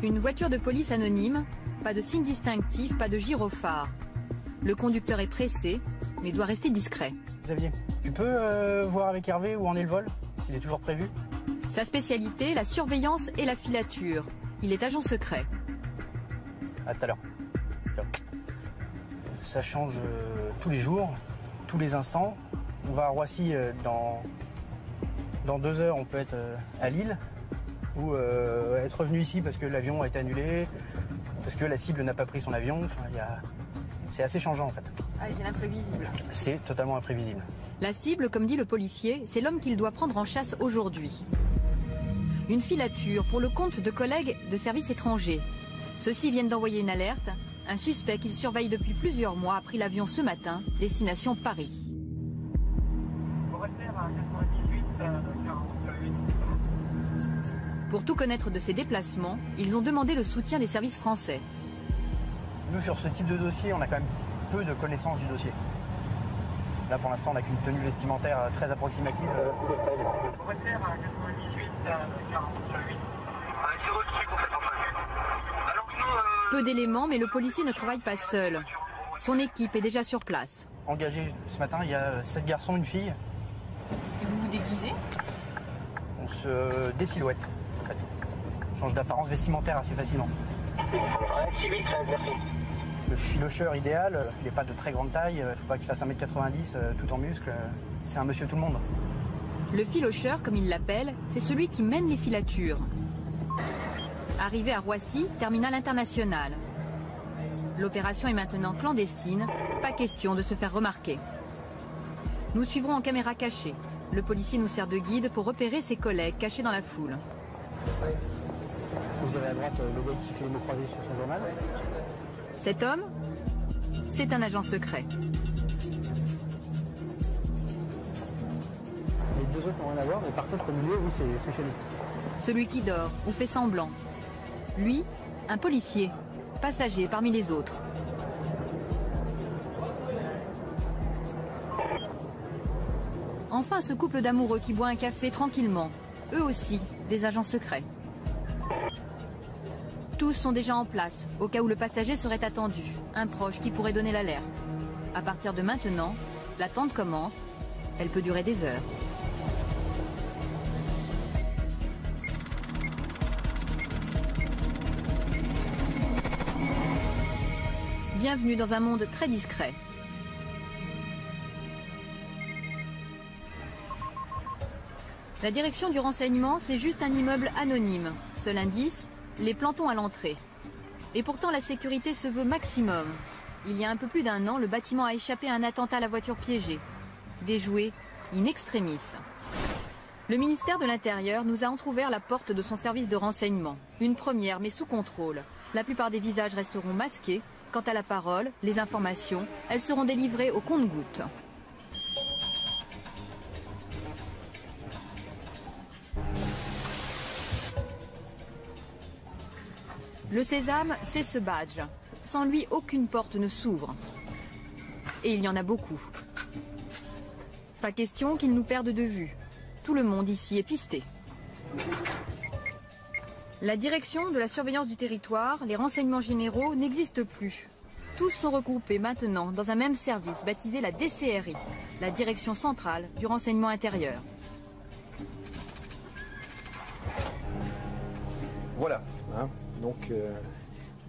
Une voiture de police anonyme, pas de signe distinctif, pas de gyrophare. Le conducteur est pressé, mais doit rester discret. Xavier, tu peux voir avec Hervé où en est le vol, s'il est toujours prévu? Sa spécialité, la surveillance et la filature. Il est agent secret. À tout à l'heure. Ça change tous les jours, tous les instants. On va à Roissy dans 2 heures, on peut être à Lille ou être revenu ici parce que l'avion a été annulé, parce que la cible n'a pas pris son avion. Enfin, c'est assez changeant en fait. Ah, c'est imprévisible. C'est totalement imprévisible. La cible, comme dit le policier, c'est l'homme qu'il doit prendre en chasse aujourd'hui. Une filature pour le compte de collègues de services étrangers. Ceux-ci viennent d'envoyer une alerte. Un suspect qu'ils surveillent depuis plusieurs mois a pris l'avion ce matin, destination Paris. Pour tout connaître de ses déplacements, ils ont demandé le soutien des services français. Nous, sur ce type de dossier, on a quand même peu de connaissances du dossier. Là, pour l'instant, on n'a qu'une tenue vestimentaire très approximative. Peu d'éléments, mais le policier ne travaille pas seul. Son équipe est déjà sur place. Engagé ce matin, il y a 7 garçons, une fille. Et vous vous déguisez? On se désilhouette, en fait. On change d'apparence vestimentaire assez facilement. Le filocheur idéal, il n'est pas de très grande taille, il ne faut pas qu'il fasse 1m90 tout en muscles. C'est un monsieur tout le monde. Le filocheur, comme il l'appelle, c'est celui qui mène les filatures. Arrivé à Roissy, terminal international. L'opération est maintenant clandestine, pas question de se faire remarquer. Nous suivrons en caméra cachée. Le policier nous sert de guide pour repérer ses collègues cachés dans la foule. Vous avez à droite le gars qui fait le mot croisé sur son journal. Cet homme, c'est un agent secret. Les 2 autres n'ont rien à voir, mais par contre au milieu, oui, c'est chez lui. Celui qui dort ou fait semblant. Lui, un policier, passager parmi les autres. Enfin, ce couple d'amoureux qui boit un café tranquillement. Eux aussi, des agents secrets. Tous sont déjà en place, au cas où le passager serait attendu. Un proche qui pourrait donner l'alerte. À partir de maintenant, l'attente commence. Elle peut durer des heures. Bienvenue dans un monde très discret. La direction du renseignement, c'est juste un immeuble anonyme. Seul indice, les plantons à l'entrée. Et pourtant, la sécurité se veut maximum. Il y a un peu plus d'1 an, le bâtiment a échappé à un attentat à la voiture piégée. Déjoué in extremis. Le ministère de l'Intérieur nous a entrouvert la porte de son service de renseignement. Une première, mais sous contrôle. La plupart des visages resteront masqués. Quant à la parole, les informations, elles seront délivrées au compte-gouttes. Le sésame, c'est ce badge. Sans lui, aucune porte ne s'ouvre. Et il y en a beaucoup. Pas question qu'ils nous perdent de vue. Tout le monde ici est pisté. La direction de la surveillance du territoire, les renseignements généraux n'existent plus. Tous sont regroupés maintenant dans un même service baptisé la DCRI, la Direction centrale du renseignement intérieur. Voilà, hein, donc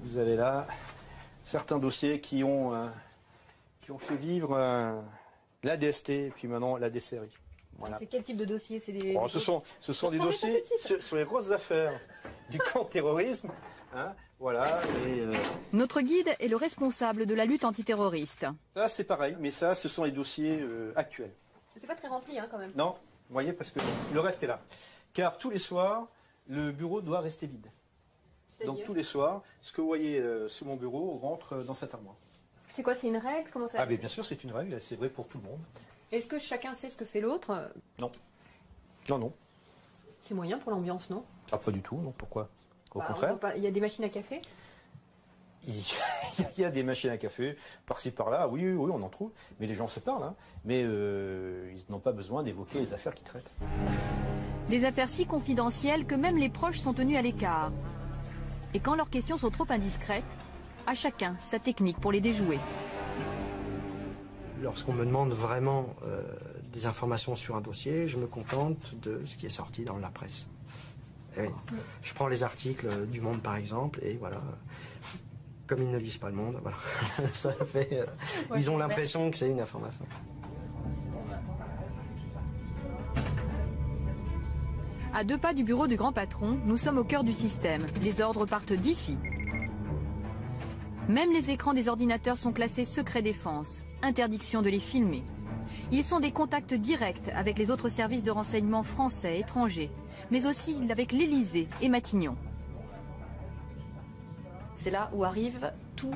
vous avez là certains dossiers qui ont fait vivre la DST et puis maintenant la DCRI. Voilà. C'est quel type de dossier? C'est des... Ce sont des dossiers sur les grosses affaires du contre-terrorisme. Hein, voilà. Notre guide est le responsable de la lutte antiterroriste. Ça c'est pareil, mais ça ce sont les dossiers actuels. C'est pas très rempli hein, quand même. Non, vous voyez, parce que le reste est là. Car tous les soirs, le bureau doit rester vide. Donc tous les soirs, ce que vous voyez sous mon bureau rentre dans cette armoire. C'est quoi, c'est une règle? Comment ça? Ah mais bien sûr c'est une règle, c'est vrai pour tout le monde. Est-ce que chacun sait ce que fait l'autre? Non. Non, non. C'est moyen pour l'ambiance, non? Ah pas du tout, non, pourquoi? Au contraire. Il y a des machines à café? Il y a des machines à café, par-ci par-là, oui, on en trouve, mais les gens se parlent, hein. Mais ils n'ont pas besoin d'évoquer les affaires qu'ils traitent. Des affaires si confidentielles que même les proches sont tenus à l'écart. Et quand leurs questions sont trop indiscrètes, à chacun sa technique pour les déjouer. Lorsqu'on me demande vraiment des informations sur un dossier, je me contente de ce qui est sorti dans la presse. Et je prends les articles du Monde par exemple, et voilà, comme ils ne lisent pas le Monde, voilà. Ça fait, ils ont l'impression que c'est une information. À 2 pas du bureau du grand patron, nous sommes au cœur du système. Les ordres partent d'ici. Même les écrans des ordinateurs sont classés secret défense. Interdiction de les filmer. Ils sont des contacts directs avec les autres services de renseignement français, étrangers, mais aussi avec l'Élysée et Matignon. C'est là où arrive tout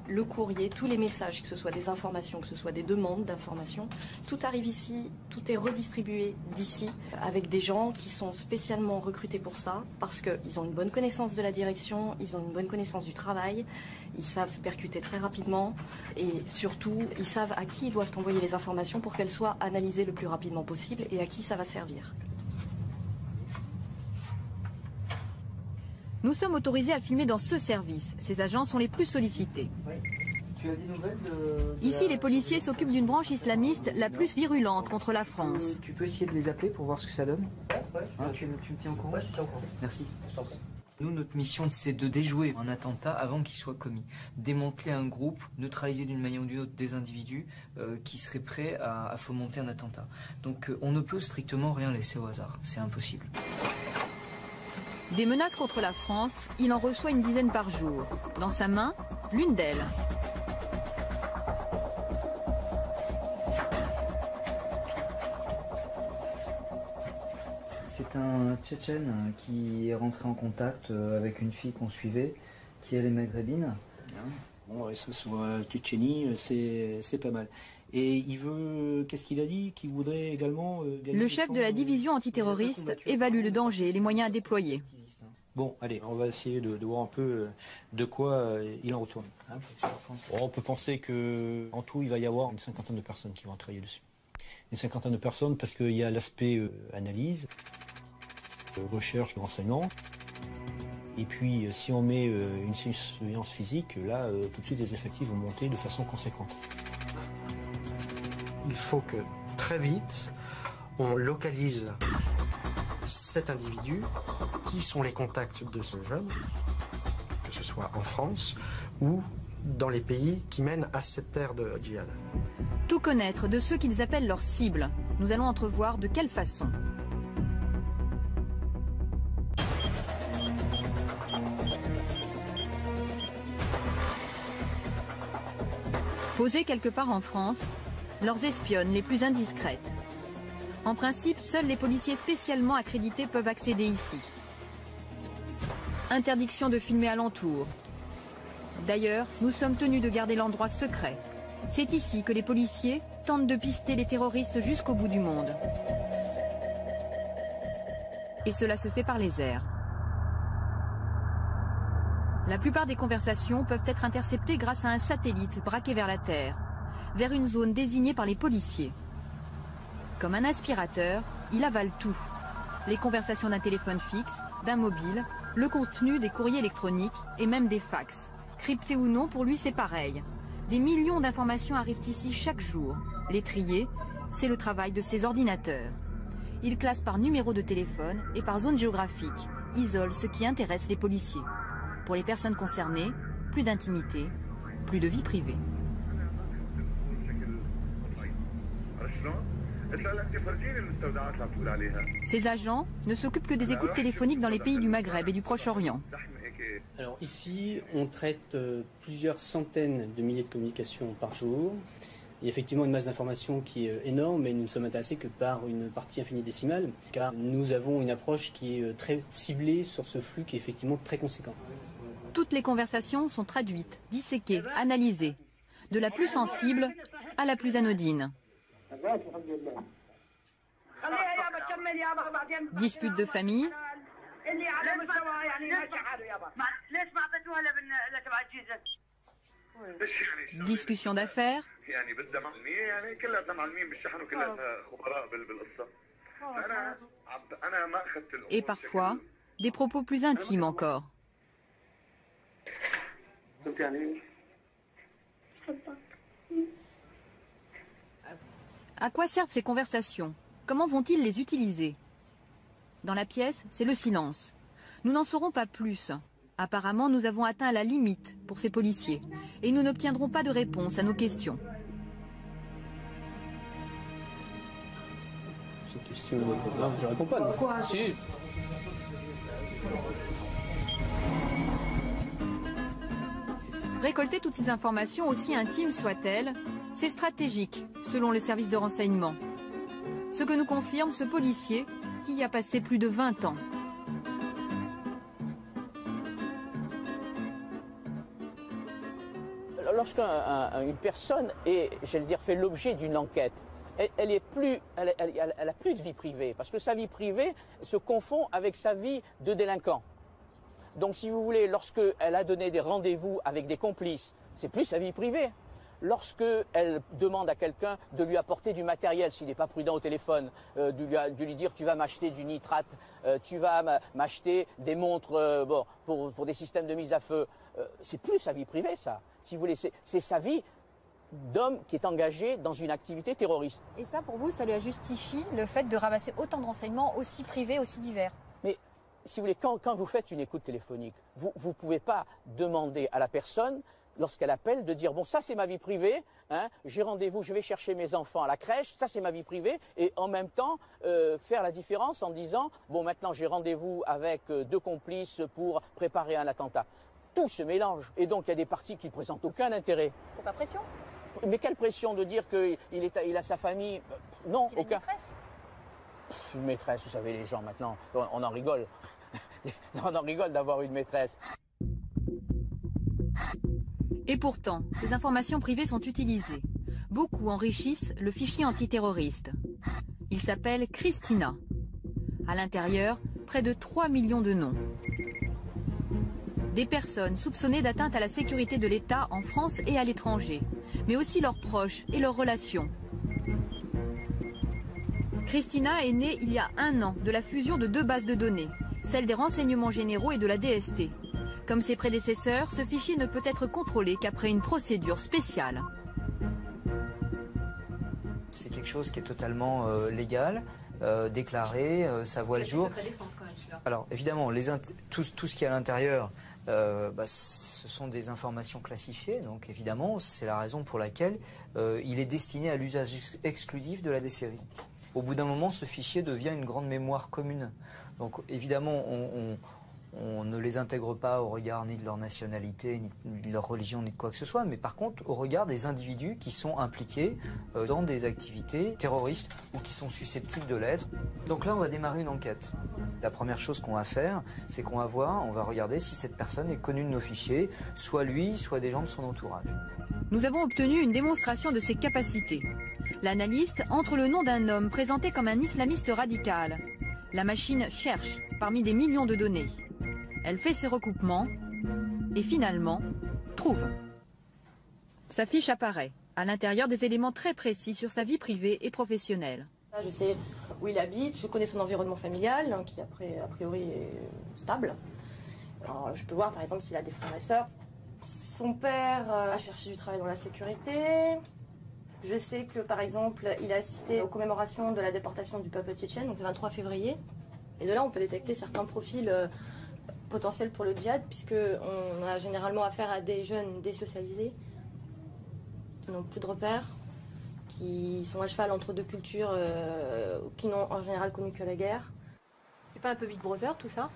le courrier, tous les messages, que ce soit des informations, que ce soit des demandes d'informations. Tout arrive ici, tout est redistribué d'ici, avec des gens qui sont spécialement recrutés pour ça, parce qu'ils ont une bonne connaissance de la direction, ils ont une bonne connaissance du travail, ils savent percuter très rapidement, et surtout, ils savent à qui ils doivent envoyer les informations pour qu'elles soient analysées le plus rapidement possible et à qui ça va servir. Nous sommes autorisés à filmer dans ce service. Ces agents sont les plus sollicités. Tu as des nouvelles de Ici, les policiers s'occupent d'une branche islamiste la plus virulente contre la France. Tu peux essayer de les appeler pour voir ce que ça donne. Hein, tu me tiens au courant. Ouais, je te tiens au courant. Merci. Nous, notre mission, c'est de déjouer un attentat avant qu'il soit commis. Démanteler un groupe, neutraliser d'une manière ou d'une autre des individus qui seraient prêts à fomenter un attentat. Donc on ne peut strictement rien laisser au hasard. C'est impossible. Des menaces contre la France, il en reçoit une dizaine par jour. Dans sa main, l'une d'elles. C'est un Tchétchène qui est rentré en contact avec une fille qu'on suivait, qui elle est maghrébine. Bon, et ça soit Tchétchénie, c'est pas mal. Et il veut, qu'est-ce qu'il a dit? Qu'il voudrait également gagner Le chef de la division antiterroriste évalue le danger et les moyens à déployer. Bon, allez, on va essayer de voir un peu de quoi il en retourne. Hein. On peut penser qu'en tout, il va y avoir une cinquantaine de personnes qui vont travailler dessus. Une cinquantaine de personnes parce qu'il y a l'aspect analyse, recherche, renseignement. Et puis, si on met une surveillance physique, là, tout de suite, les effectifs vont monter de façon conséquente. Il faut que, très vite, on localise cet individu, qui sont les contacts de ce jeune, que ce soit en France ou dans les pays qui mènent à cette terre de djihad. Tout connaître de ceux qu'ils appellent leurs cibles. Nous allons entrevoir de quelle façon. Posées quelque part en France, leurs espionnes les plus indiscrètes. En principe, seuls les policiers spécialement accrédités peuvent accéder ici. Interdiction de filmer alentour. D'ailleurs, nous sommes tenus de garder l'endroit secret. C'est ici que les policiers tentent de pister les terroristes jusqu'au bout du monde. Et cela se fait par les airs. La plupart des conversations peuvent être interceptées grâce à un satellite braqué vers la Terre, vers une zone désignée par les policiers. Comme un aspirateur, il avale tout. Les conversations d'un téléphone fixe, d'un mobile, le contenu des courriers électroniques et même des fax. Cryptés ou non, pour lui c'est pareil. Des millions d'informations arrivent ici chaque jour. Les trier, c'est le travail de ces ordinateurs. Il classe par numéro de téléphone et par zone géographique, isole ce qui intéresse les policiers. Pour les personnes concernées, plus d'intimité, plus de vie privée. Ces agents ne s'occupent que des écoutes téléphoniques dans les pays du Maghreb et du Proche-Orient. Alors ici, on traite plusieurs centaines de milliers de communications par jour. Il y a effectivement une masse d'informations qui est énorme, mais nous ne sommes intéressés que par une partie infini-décimale, car nous avons une approche qui est très ciblée sur ce flux qui est effectivement très conséquent. Toutes les conversations sont traduites, disséquées, analysées, de la plus sensible à la plus anodine. Disputes de famille, discussions d'affaires, et parfois des propos plus intimes encore. perdu. À quoi servent ces conversations? Comment vont-ils les utiliser? Dans la pièce, c'est le silence. Nous n'en saurons pas plus. Apparemment, nous avons atteint la limite pour ces policiers et nous n'obtiendrons pas de réponse à nos questions. Cette question, non, je réponds pas. Pourquoi? Si. Récolter toutes ces informations, aussi intimes soient-elles, c'est stratégique, selon le service de renseignement. Ce que nous confirme ce policier qui y a passé plus de 20 ans. Lorsqu'une personne est, j'allais dire, fait l'objet d'une enquête, elle a plus de vie privée, parce que sa vie privée se confond avec sa vie de délinquant. Donc, si vous voulez, lorsqu'elle a donné des rendez-vous avec des complices, c'est plus sa vie privée. Lorsqu'elle demande à quelqu'un de lui apporter du matériel, s'il n'est pas prudent au téléphone, de lui dire tu vas m'acheter du nitrate, tu vas m'acheter des montres pour des systèmes de mise à feu, c'est plus sa vie privée, ça. Si vous voulez, c'est sa vie d'homme qui est engagé dans une activité terroriste. Et ça, pour vous, ça lui justifie le fait de ramasser autant de renseignements aussi privés, aussi divers? Mais si vous voulez, quand vous faites une écoute téléphonique, vous ne pouvez pas demander à la personne, lorsqu'elle appelle, de dire bon, ça c'est ma vie privée, hein, j'ai rendez-vous, je vais chercher mes enfants à la crèche, ça c'est ma vie privée, et en même temps faire la différence en disant bon, maintenant j'ai rendez-vous avec 2 complices pour préparer un attentat. Tout se mélange, et donc il y a des parties qui ne présentent aucun intérêt. C'est pas pression? Mais quelle pression de dire qu'il a sa famille? Non, aucun. Une maîtresse? Une maîtresse, vous savez, les gens maintenant, on en rigole. On en rigole d'avoir une maîtresse. Et pourtant, ces informations privées sont utilisées. Beaucoup enrichissent le fichier antiterroriste. Il s'appelle Christina. À l'intérieur, près de 3 millions de noms. Des personnes soupçonnées d'atteinte à la sécurité de l'État en France et à l'étranger, mais aussi leurs proches et leurs relations. Christina est née il y a 1 an de la fusion de 2 bases de données, celle des renseignements généraux et de la DST. Comme ses prédécesseurs, ce fichier ne peut être contrôlé qu'après une procédure spéciale. C'est quelque chose qui est totalement légal, déclaré, ça voit le jour. Alors évidemment, tout ce qui est à l'intérieur, ce sont des informations classifiées, donc évidemment, c'est la raison pour laquelle il est destiné à l'usage exclusif de la DCRI. Au bout d'un moment, ce fichier devient une grande mémoire commune. Donc évidemment, on ne les intègre pas au regard ni de leur nationalité, ni de leur religion, ni de quoi que ce soit, mais par contre au regard des individus qui sont impliqués dans des activités terroristes ou qui sont susceptibles de l'être. Donc là, on va démarrer une enquête. La première chose qu'on va faire, c'est qu'on va regarder si cette personne est connue de nos fichiers, soit lui, soit des gens de son entourage. Nous avons obtenu une démonstration de ses capacités. L'analyste entre le nom d'un homme présenté comme un islamiste radical. La machine cherche parmi des millions de données. Elle fait ses recoupements et finalement trouve. Sa fiche apparaît, à l'intérieur des éléments très précis sur sa vie privée et professionnelle. Je sais où il habite, je connais son environnement familial, hein, qui a priori est stable. Alors, je peux voir par exemple s'il a des frères et sœurs. Son père a cherché du travail dans la sécurité. Je sais que par exemple il a assisté aux commémorations de la déportation du peuple tchétchène, donc le 23 février. Et de là on peut détecter certains profils potentiels pour le djihad, puisqu'on a généralement affaire à des jeunes désocialisés, qui n'ont plus de repères, qui sont à cheval entre 2 cultures, qui n'ont en général connu que la guerre. C'est pas un peu Big Brother tout ça?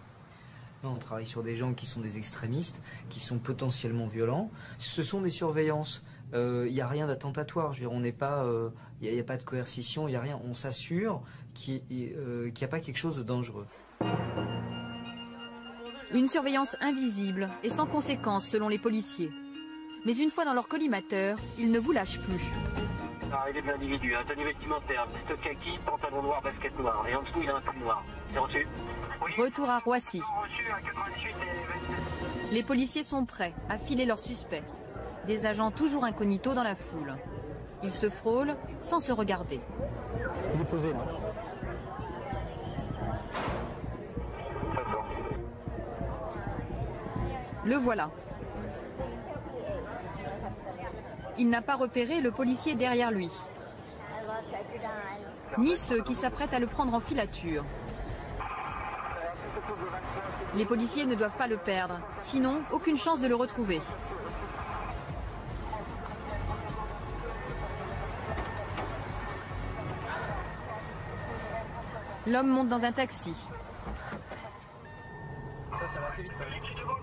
Non, on travaille sur des gens qui sont des extrémistes, qui sont potentiellement violents. Ce sont des surveillances. Il n'y a rien d'attentatoire. On n'est pas, il n'y a pas de coercition, il n'y a rien. On s'assure qu'il n'y a pas quelque chose de dangereux. Une surveillance invisible et sans conséquence selon les policiers. Mais une fois dans leur collimateur, ils ne vous lâchent plus. Arrivée de l'individu, tenue vestimentaire, veste kaki, pantalon noir, basket noir. Et en dessous, il a un pull noir. C'est reçu? Oui. Retour à Roissy. Reçu à 98 et... Les policiers sont prêts à filer leurs suspects. Des agents toujours incognito dans la foule. Ils se frôlent sans se regarder. Il est posé là. Le voilà. Il n'a pas repéré le policier derrière lui, ni ceux qui s'apprêtent à le prendre en filature. Les policiers ne doivent pas le perdre, sinon aucune chance de le retrouver. L'homme monte dans un taxi.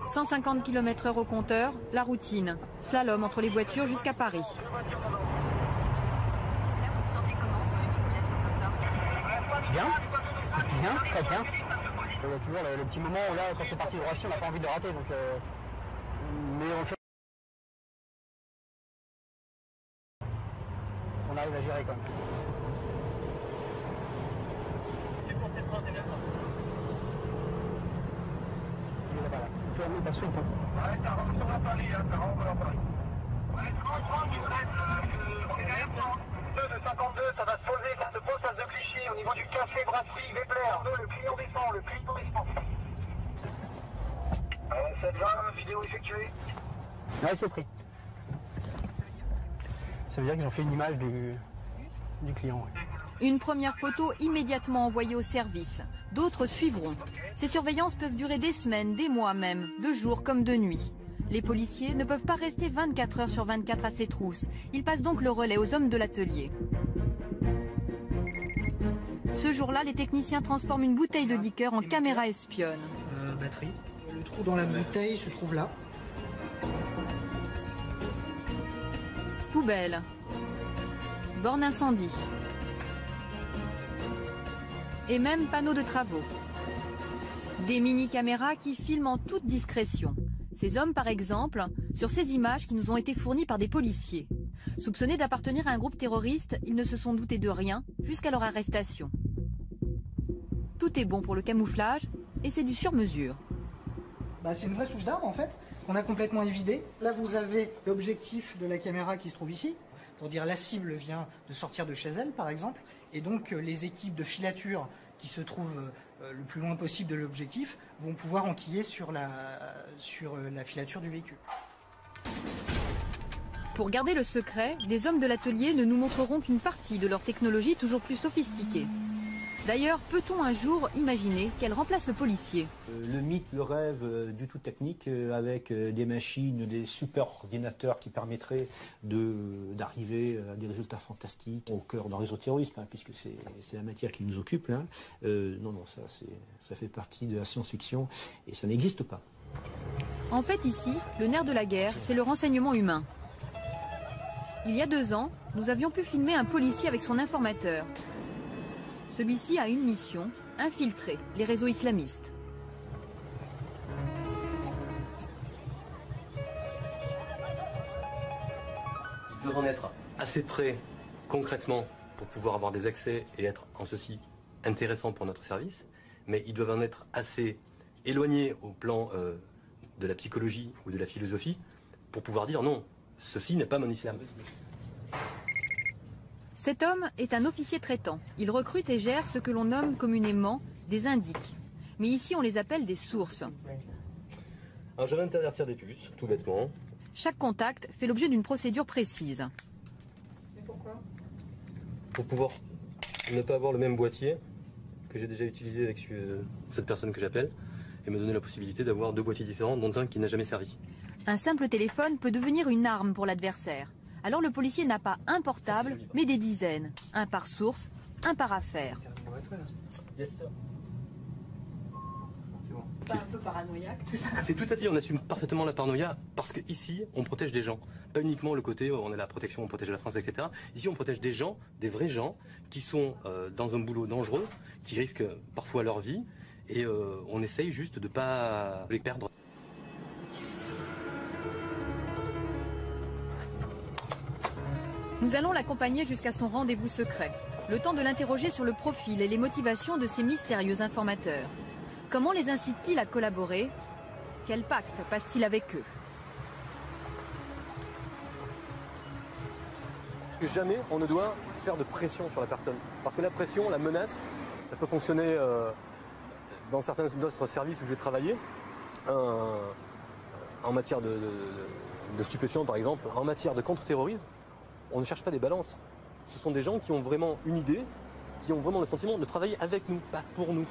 150 km/h au compteur, la routine. Slalom entre les voitures jusqu'à Paris. Bien, très bien. Il y a toujours le petit moment où là, quand c'est parti de Roissy, on n'a pas envie de rater. Donc, mais on le fait. On arrive à gérer quand même. On passe sur le pont. Ouais, t'as rentré sur la Paris, t'as rentré sur la Paris. Ouais, 30, il reste 2 de 52, ça va se poser, ça se pose, ça se Clichy, au niveau du café brasserie Weber. Le client descend, le client descend. 720, vidéo effectuée. Ouais, c'est pris. Ça veut dire qu'ils ont fait une image du client. Ouais. Une première photo immédiatement envoyée au service. D'autres suivront. Ces surveillances peuvent durer des semaines, des mois même, de jour comme de nuit. Les policiers ne peuvent pas rester 24 heures sur 24 à ces trousses. Ils passent donc le relais aux hommes de l'atelier. Ce jour-là, les techniciens transforment une bouteille de liqueur en caméra espionne. Batterie. Le trou dans la bouteille se trouve là. Poubelle. Borne incendie. Et même panneaux de travaux. Des mini-caméras qui filment en toute discrétion. Ces hommes, par exemple, sur ces images qui nous ont été fournies par des policiers. Soupçonnés d'appartenir à un groupe terroriste, ils ne se sont doutés de rien jusqu'à leur arrestation. Tout est bon pour le camouflage et c'est du sur-mesure. C'est une vraie souche d'armes en fait, qu'on a complètement évidée. Là vous avez l'objectif de la caméra qui se trouve ici, pour dire la cible vient de sortir de chez elle par exemple, et donc les équipes de filature qui se trouvent le plus loin possible de l'objectif vont pouvoir enquiller sur la filature du véhicule. Pour garder le secret, les hommes de l'atelier ne nous montreront qu'une partie de leur technologie toujours plus sophistiquée. D'ailleurs, peut-on un jour imaginer qu'elle remplace le policier? Le mythe, le rêve du tout technique avec des machines, des super ordinateurs qui permettraient d'arriver à des résultats fantastiques au cœur d'un réseau terroriste, puisque c'est la matière qui nous occupe. Là. Non, ça fait partie de la science-fiction et ça n'existe pas. En fait, ici, le nerf de la guerre, c'est le renseignement humain. Il y a 2 ans, nous avions pu filmer un policier avec son informateur. Celui-ci a une mission, infiltrer les réseaux islamistes. Ils doivent en être assez près, concrètement, pour pouvoir avoir des accès et être en ceci intéressants pour notre service, mais ils doivent en être assez éloignés au plan de la psychologie ou de la philosophie pour pouvoir dire non, ceci n'est pas mon islam. Cet homme est un officier traitant. Il recrute et gère ce que l'on nomme communément des indiques. Mais ici, on les appelle des sources. Alors, je vais intervertir des puces, tout bêtement. Chaque contact fait l'objet d'une procédure précise. Et pourquoi? Pour pouvoir ne pas avoir le même boîtier que j'ai déjà utilisé avec cette personne que j'appelle et me donner la possibilité d'avoir 2 boîtiers différents, dont un qui n'a jamais servi. Un simple téléphone peut devenir une arme pour l'adversaire. Alors le policier n'a pas un portable, mais des dizaines. Un par source, un par affaire. Yes, sir. C'est bon. Pas un peu paranoïaque, tout ça? C'est tout à fait, on assume parfaitement la paranoïa parce qu'ici, on protège des gens. Pas uniquement le côté, on a la protection, on protège la France, etc. Ici, on protège des gens, des vrais gens, qui sont dans un boulot dangereux, qui risquent parfois leur vie, et on essaye juste de ne pas les perdre. Nous allons l'accompagner jusqu'à son rendez-vous secret. Le temps de l'interroger sur le profil et les motivations de ces mystérieux informateurs. Comment les incite-t-il à collaborer? Quel pacte passe-t-il avec eux? Jamais on ne doit faire de pression sur la personne. Parce que la pression, la menace, ça peut fonctionner dans certains d'autres services où j'ai travaillé en matière de stupéfiants par exemple. En matière de contre-terrorisme, on ne cherche pas des balances. Ce sont des gens qui ont vraiment une idée, qui ont vraiment le sentiment de travailler avec nous, pas pour nous.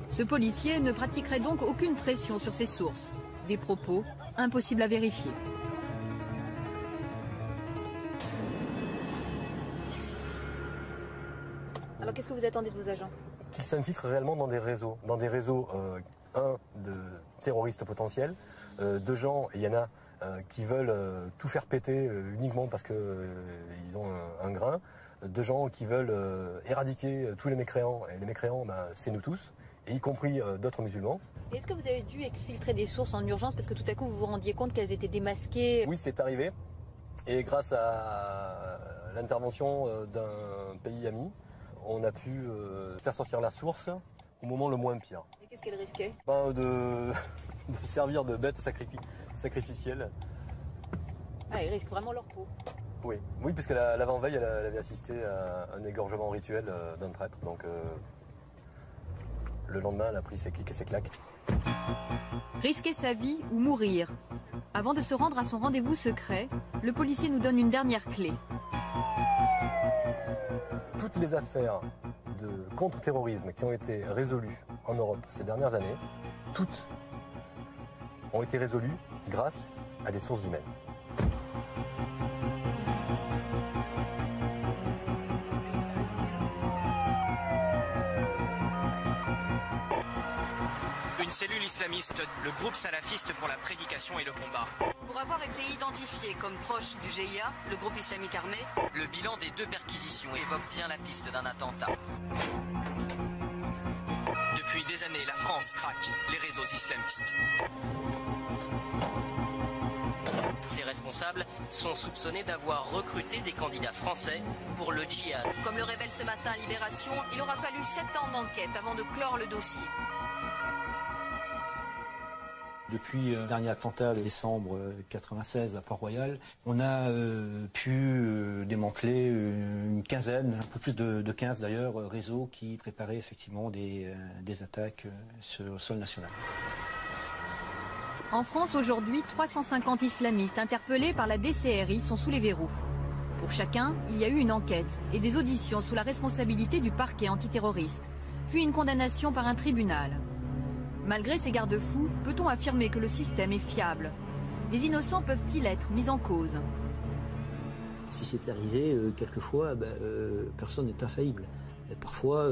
Ce policier ne pratiquerait donc aucune pression sur ses sources. Des propos impossibles à vérifier. Alors qu'est-ce que vous attendez de vos agents? Qu'ils s'infiltrent réellement dans des réseaux. De terroristes potentiels, de gens, et il y en a qui veulent tout faire péter uniquement parce qu'ils ont un grain, de gens qui veulent éradiquer tous les mécréants, et les mécréants, c'est nous tous, et y compris d'autres musulmans. Est-ce que vous avez dû exfiltrer des sources en urgence parce que tout à coup vous vous rendiez compte qu'elles étaient démasquées? Oui, c'est arrivé, et grâce à l'intervention d'un pays ami, on a pu faire sortir la source au moment le moins pire. Et qu'est-ce qu'elle risquait? De servir de bête sacrificielle. Ah, ils risquent vraiment leur peau. Oui, puisque l'avant-veille, elle avait assisté à un égorgement rituel d'un prêtre. Donc le lendemain, elle a pris ses clics et ses claques. Risquer sa vie ou mourir. Avant de se rendre à son rendez-vous secret, le policier nous donne une dernière clé. Toutes les affaires de contre-terrorisme qui ont été résolues en Europe ces dernières années, toutes ont été résolues grâce à des sources humaines. Une cellule islamiste, le groupe salafiste pour la prédication et le combat. Pour avoir été identifié comme proche du GIA, le groupe islamique armé, Le bilan des 2 perquisitions évoque bien la piste d'un attentat. Depuis des années, la France traque les réseaux islamistes. Ces responsables sont soupçonnés d'avoir recruté des candidats français pour le djihad. Comme le révèle ce matin Libération, il aura fallu 7 ans d'enquête avant de clore le dossier. Depuis le dernier attentat de décembre 96 à Port-Royal, on a pu démanteler une quinzaine, un peu plus de 15 d'ailleurs, réseaux qui préparaient effectivement des attaques sur le sol national. En France aujourd'hui, 350 islamistes interpellés par la DCRI sont sous les verrous. Pour chacun, il y a eu une enquête et des auditions sous la responsabilité du parquet antiterroriste, puis une condamnation par un tribunal. Malgré ces garde-fous, peut-on affirmer que le système est fiable? Des innocents peuvent-ils être mis en cause? Si c'est arrivé, quelquefois, personne n'est infaillible. Et parfois,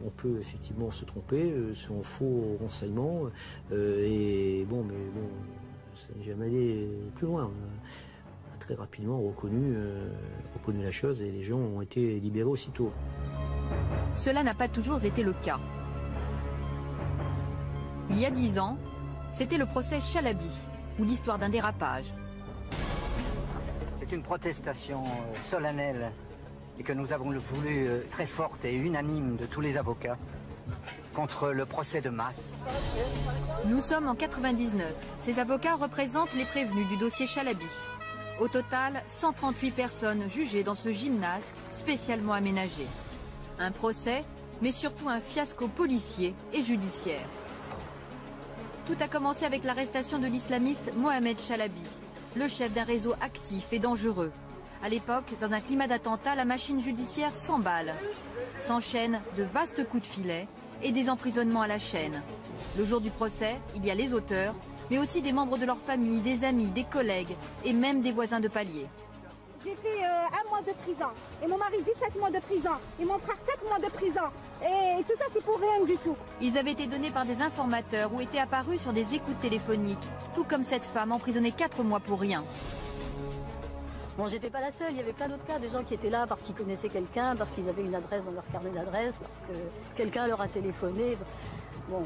on peut effectivement se tromper sur un faux renseignement. Ça n'est jamais allé plus loin. On a très rapidement reconnu la chose et les gens ont été libérés aussitôt. Cela n'a pas toujours été le cas. Il y a 10 ans, c'était le procès Chalabi, ou l'histoire d'un dérapage. C'est une protestation solennelle et que nous avons voulu très forte et unanime de tous les avocats contre le procès de masse. Nous sommes en 99. Ces avocats représentent les prévenus du dossier Chalabi. Au total, 138 personnes jugées dans ce gymnase spécialement aménagé. Un procès, mais surtout un fiasco policier et judiciaire. Tout a commencé avec l'arrestation de l'islamiste Mohamed Chalabi, le chef d'un réseau actif et dangereux. À l'époque, dans un climat d'attentat, la machine judiciaire s'emballe. S'enchaînent de vastes coups de filet et des emprisonnements à la chaîne. Le jour du procès, il y a les auteurs, mais aussi des membres de leur famille, des amis, des collègues et même des voisins de palier. J'ai fait 1 mois de prison, et mon mari 17 mois de prison, et mon frère 7 mois de prison, et tout ça c'est pour rien du tout. Ils avaient été donnés par des informateurs ou étaient apparus sur des écoutes téléphoniques, tout comme cette femme emprisonnée 4 mois pour rien. Bon, j'étais pas la seule, il y avait plein d'autres cas, des gens qui étaient là parce qu'ils connaissaient quelqu'un, parce qu'ils avaient une adresse dans leur carnet d'adresse, parce que quelqu'un leur a téléphoné. Bon.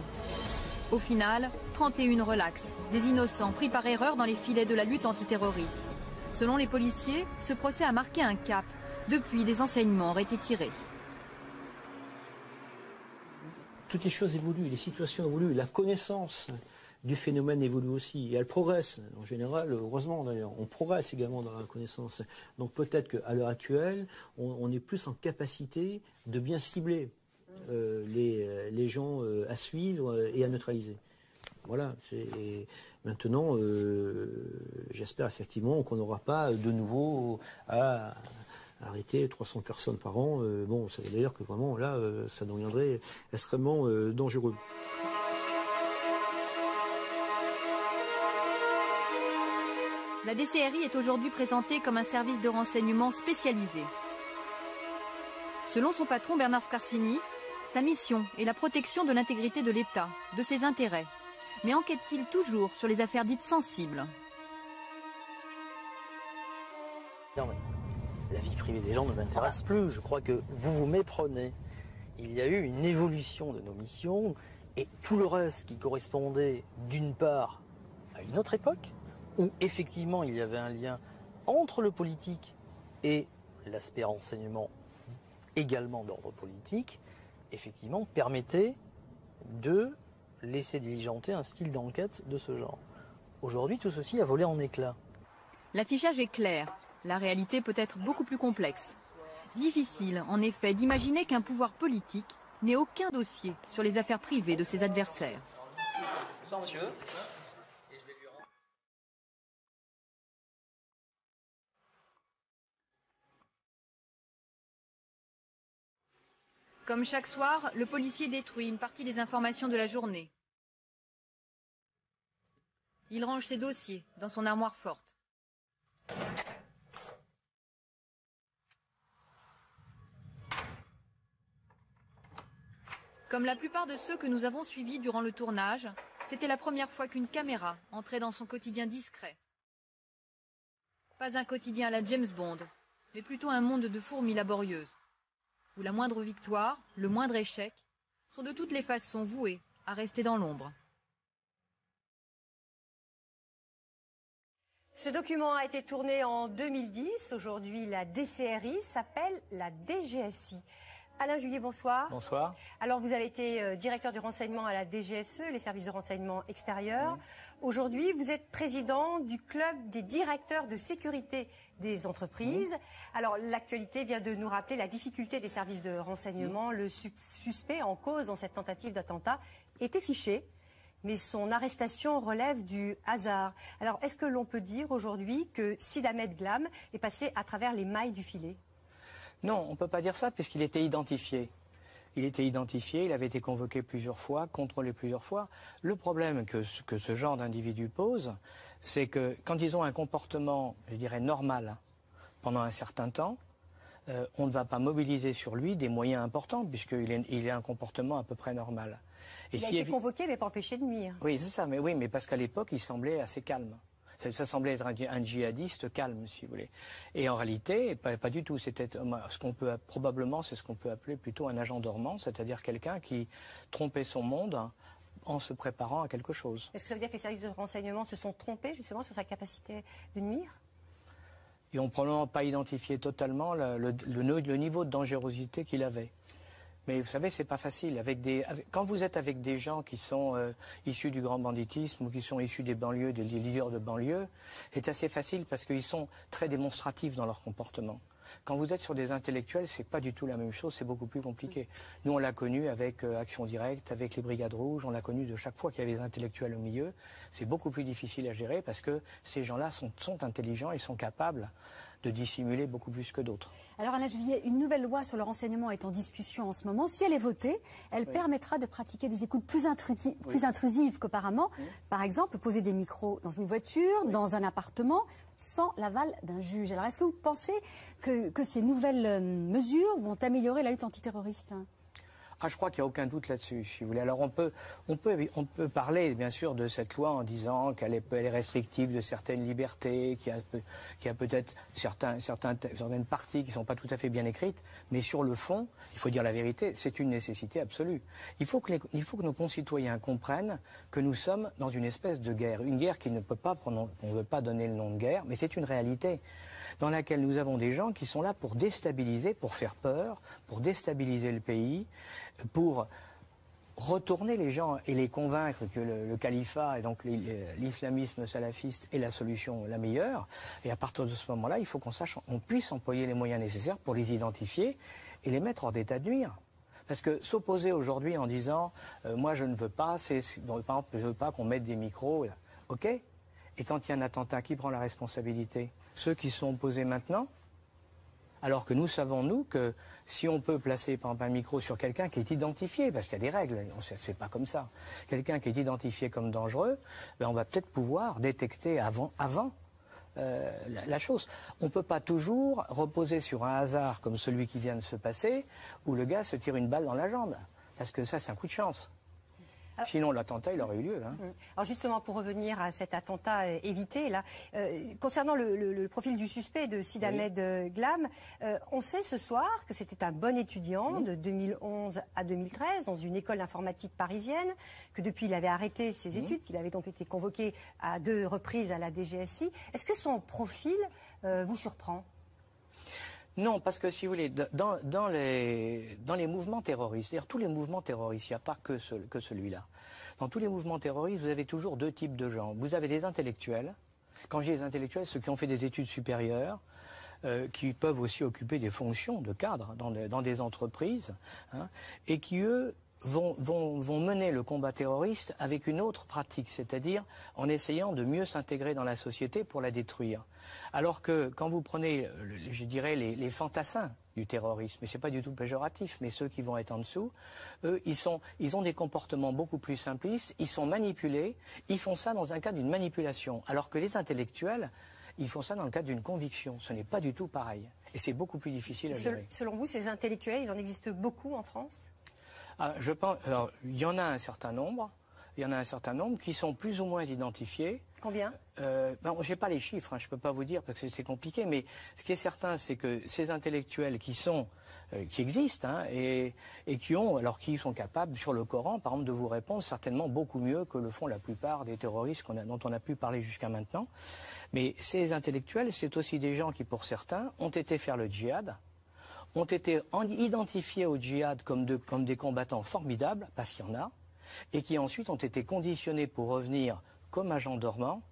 Au final, 31 relax, des innocents pris par erreur dans les filets de la lutte antiterroriste. Selon les policiers, ce procès a marqué un cap. Depuis, des enseignements auraient été tirés. Toutes les choses évoluent, les situations évoluent, la connaissance du phénomène évolue aussi. Et elle progresse. En général, heureusement d'ailleurs, on progresse également dans la connaissance. Donc peut-être qu'à l'heure actuelle, on est plus en capacité de bien cibler les gens à suivre et à neutraliser. Voilà. Maintenant, j'espère effectivement qu'on n'aura pas de nouveau à arrêter 300 personnes par an. Bon, ça veut dire que vraiment, là, ça deviendrait extrêmement dangereux. La DCRI est aujourd'hui présentée comme un service de renseignement spécialisé. Selon son patron Bernard Scarsini, sa mission est la protection de l'intégrité de l'État, de ses intérêts. Mais enquête-t-il toujours sur les affaires dites sensibles? Non mais la vie privée des gens ne m'intéresse plus. Je crois que vous vous méprenez. Il y a eu une évolution de nos missions et tout le reste qui correspondait d'une part à une autre époque, où effectivement il y avait un lien entre le politique et l'aspect renseignement également d'ordre politique, effectivement permettait de laisser diligenter un style d'enquête de ce genre. Aujourd'hui, tout ceci a volé en éclats. L'affichage est clair. La réalité peut être beaucoup plus complexe. Difficile, en effet, d'imaginer qu'un pouvoir politique n'ait aucun dossier sur les affaires privées de ses adversaires. Bonsoir, monsieur. Comme chaque soir, le policier détruit une partie des informations de la journée. Il range ses dossiers dans son armoire forte. Comme la plupart de ceux que nous avons suivis durant le tournage, c'était la première fois qu'une caméra entrait dans son quotidien discret. Pas un quotidien à la James Bond, mais plutôt un monde de fourmis laborieuses, où la moindre victoire, le moindre échec, sont de toutes les façons voués à rester dans l'ombre. Ce document a été tourné en 2010. Aujourd'hui, la DCRI s'appelle la DGSI. Alain Juillet, bonsoir. Bonsoir. Alors, vous avez été directeur du renseignement à la DGSE, les services de renseignement extérieur. Oui. Aujourd'hui, vous êtes président du club des directeurs de sécurité des entreprises. Oui. Alors, l'actualité vient de nous rappeler la difficulté des services de renseignement. Oui. Le suspect en cause dans cette tentative d'attentat était fiché, mais son arrestation relève du hasard. Alors, est-ce que l'on peut dire aujourd'hui que Sid Ahmed Glam est passé à travers les mailles du filet ? Non, on ne peut pas dire ça puisqu'il était identifié. Il était identifié, il avait été convoqué plusieurs fois, contrôlé plusieurs fois. Le problème que ce genre d'individu pose, c'est que quand ils ont un comportement, je dirais, normal pendant un certain temps, on ne va pas mobiliser sur lui des moyens importants puisqu'il a un comportement à peu près normal. Et il a été convoqué mais pas empêché de nuire. Oui, c'est ça, mais parce qu'à l'époque, il semblait assez calme. Ça semblait être un djihadiste calme, si vous voulez. Et en réalité, pas du tout. C'était probablement, c'est ce qu'on peut appeler plutôt un agent dormant, c'est-à-dire quelqu'un qui trompait son monde en se préparant à quelque chose. Est-ce que ça veut dire que les services de renseignement se sont trompés justement sur sa capacité de nuire ? Ils n'ont probablement pas identifié totalement le niveau de dangerosité qu'il avait. Mais vous savez, c'est pas facile. Quand vous êtes avec des gens qui sont issus du grand banditisme ou qui sont issus des banlieues, des leaders de banlieue, c'est assez facile parce qu'ils sont très démonstratifs dans leur comportement. Quand vous êtes sur des intellectuels, c'est pas du tout la même chose, c'est beaucoup plus compliqué. Nous, on l'a connu avec Action Directe, avec les Brigades Rouges, on l'a connu de chaque fois qu'il y avait des intellectuels au milieu. C'est beaucoup plus difficile à gérer parce que ces gens-là sont intelligents et sont capables de dissimuler beaucoup plus que d'autres. Alors Alain Juillet, une nouvelle loi sur le renseignement est en discussion en ce moment. Si elle est votée, elle permettra de pratiquer des écoutes plus intrusives qu'auparavant. Oui. Par exemple, poser des micros dans une voiture, dans un appartement, sans l'aval d'un juge. Alors est-ce que vous pensez que ces nouvelles mesures vont améliorer la lutte antiterroriste ? Ah, je crois qu'il n'y a aucun doute là-dessus, si vous voulez. Alors on peut parler bien sûr de cette loi en disant qu'elle est restrictive de certaines libertés, qu'il y a peut-être certaines parties qui ne sont pas tout à fait bien écrites, mais sur le fond, il faut dire la vérité, c'est une nécessité absolue. Il faut que nos concitoyens comprennent que nous sommes dans une espèce de guerre, une guerre qui ne peut pas, on ne veut pas donner le nom de guerre, mais c'est une réalité dans laquelle nous avons des gens qui sont là pour déstabiliser, pour faire peur, pour déstabiliser le pays, pour retourner les gens et les convaincre que le califat et donc l'islamisme salafiste est la solution la meilleure. Et à partir de ce moment-là, il faut qu'on puisse employer les moyens nécessaires pour les identifier et les mettre hors d'état de nuire. Parce que s'opposer aujourd'hui en disant moi je ne veux pas, par exemple, je ne veux pas qu'on mette des micros, là. Ok. Et quand il y a un attentat, qui prend la responsabilité? Ceux qui sont opposés maintenant? Alors que nous savons, nous, que si on peut placer par exemple un micro sur quelqu'un qui est identifié, parce qu'il y a des règles, ça ne se fait pas comme ça, quelqu'un qui est identifié comme dangereux, ben on va peut-être pouvoir détecter avant la chose. On ne peut pas toujours reposer sur un hasard comme celui qui vient de se passer, où le gars se tire une balle dans la jambe, parce que ça c'est un coup de chance. Sinon, l'attentat, il aurait eu lieu. Hein. Alors justement, pour revenir à cet attentat évité, là, concernant le profil du suspect de Sid Ahmed Glam, on sait ce soir que c'était un bon étudiant de 2011 à 2013 dans une école informatique parisienne, que depuis il avait arrêté ses études, qu'il avait donc été convoqué à 2 reprises à la DGSI. Est-ce que son profil vous surprend ? Non, parce que si vous voulez, dans les mouvements terroristes, c'est-à-dire tous les mouvements terroristes, il n'y a pas que celui-là. Dans tous les mouvements terroristes, vous avez toujours 2 types de gens. Vous avez des intellectuels. Quand je dis des intellectuels, ceux qui ont fait des études supérieures, qui peuvent aussi occuper des fonctions de cadre dans des entreprises, hein, et qui, eux, vont mener le combat terroriste avec une autre pratique, c'est-à-dire en essayant de mieux s'intégrer dans la société pour la détruire. Alors que quand vous prenez, je dirais, les fantassins du terrorisme, et c'est pas du tout péjoratif, mais ceux qui vont être en dessous, eux, ils ont des comportements beaucoup plus simplistes, ils sont manipulés, ils font ça dans un cadre d'une manipulation, alors que les intellectuels, ils font ça dans le cadre d'une conviction. Ce n'est pas du tout pareil, et c'est beaucoup plus difficile à gérer. Selon vous, ces intellectuels, il en existe beaucoup en France ? Je pense, alors, il y en a un certain nombre. Il y en a un certain nombre qui sont plus ou moins identifiés. Combien ? Je n'ai pas les chiffres, hein, je ne peux pas vous dire parce que c'est compliqué. Mais ce qui est certain, c'est que ces intellectuels qui existent hein, et qui sont capables sur le Coran, par exemple, de vous répondre certainement beaucoup mieux que le font la plupart des terroristes dont on a pu parler jusqu'à maintenant. Mais ces intellectuels, c'est aussi des gens qui, pour certains, ont été faire le djihad, ont été identifiés au djihad comme des combattants formidables, parce qu'il y en a, et qui ensuite ont été conditionnés pour revenir comme agents dormants,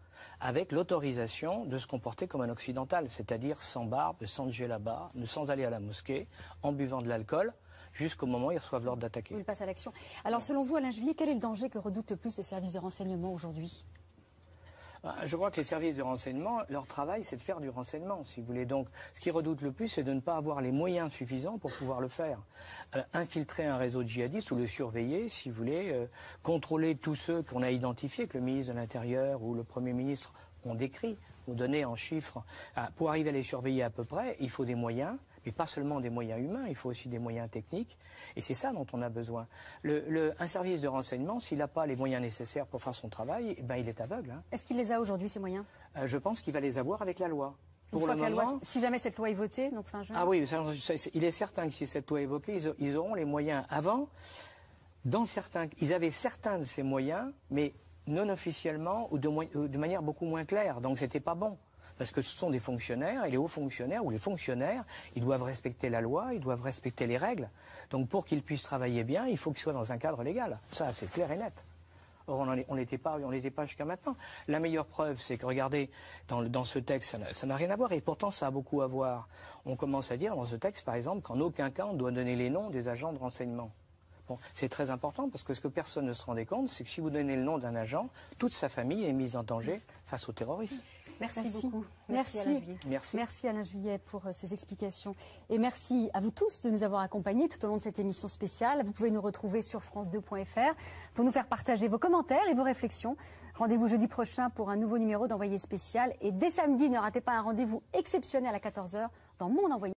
avec l'autorisation de se comporter comme un occidental, c'est-à-dire sans barbe, sans djellaba, sans aller à la mosquée, en buvant de l'alcool, jusqu'au moment où ils reçoivent l'ordre d'attaquer. Ils passent à l'action. Alors selon vous, Alain Juillet, quel est le danger que redoutent le plus les services de renseignement aujourd'hui ? Je crois que les services de renseignement, leur travail, c'est de faire du renseignement, si vous voulez. Donc, ce qu'ils redoutent le plus, c'est de ne pas avoir les moyens suffisants pour pouvoir le faire. Infiltrer un réseau djihadiste ou le surveiller, si vous voulez, contrôler tous ceux qu'on a identifiés, que le ministre de l'Intérieur ou le Premier ministre ont décrit, ont donné en chiffres. Pour arriver à les surveiller à peu près, il faut des moyens, mais pas seulement des moyens humains, il faut aussi des moyens techniques. Et c'est ça dont on a besoin. Un service de renseignement, s'il n'a pas les moyens nécessaires pour faire son travail, ben, il est aveugle. Hein. Est-ce qu'il les a aujourd'hui, ces moyens ? Je pense qu'il va les avoir avec la loi. Pour le moment, si jamais cette loi est votée, donc fin juin. Ah oui, il est certain que si cette loi est votée, ils auront les moyens. Avant, ils avaient certains de ces moyens, mais non officiellement ou de manière beaucoup moins claire. Donc c'était pas bon. Parce que ce sont des fonctionnaires, et les hauts fonctionnaires ou les fonctionnaires, ils doivent respecter la loi, ils doivent respecter les règles. Donc pour qu'ils puissent travailler bien, il faut qu'ils soient dans un cadre légal. Ça, c'est clair et net. Or, on n'était pas jusqu'à maintenant. La meilleure preuve, c'est que, regardez, dans ce texte, ça n'a rien à voir, et pourtant ça a beaucoup à voir. On commence à dire dans ce texte, par exemple, qu'en aucun cas on doit donner les noms des agents de renseignement. Bon, c'est très important parce que ce que personne ne se rendait compte, c'est que si vous donnez le nom d'un agent, toute sa famille est mise en danger face aux terroristes. Merci beaucoup. Merci Alain Juillet. Merci Alain Juillet pour ces explications. Et merci à vous tous de nous avoir accompagnés tout au long de cette émission spéciale. Vous pouvez nous retrouver sur france2.fr pour nous faire partager vos commentaires et vos réflexions. Rendez-vous jeudi prochain pour un nouveau numéro d'Envoyé spécial. Et dès samedi, ne ratez pas un rendez-vous exceptionnel à 14h dans Mon Envoyé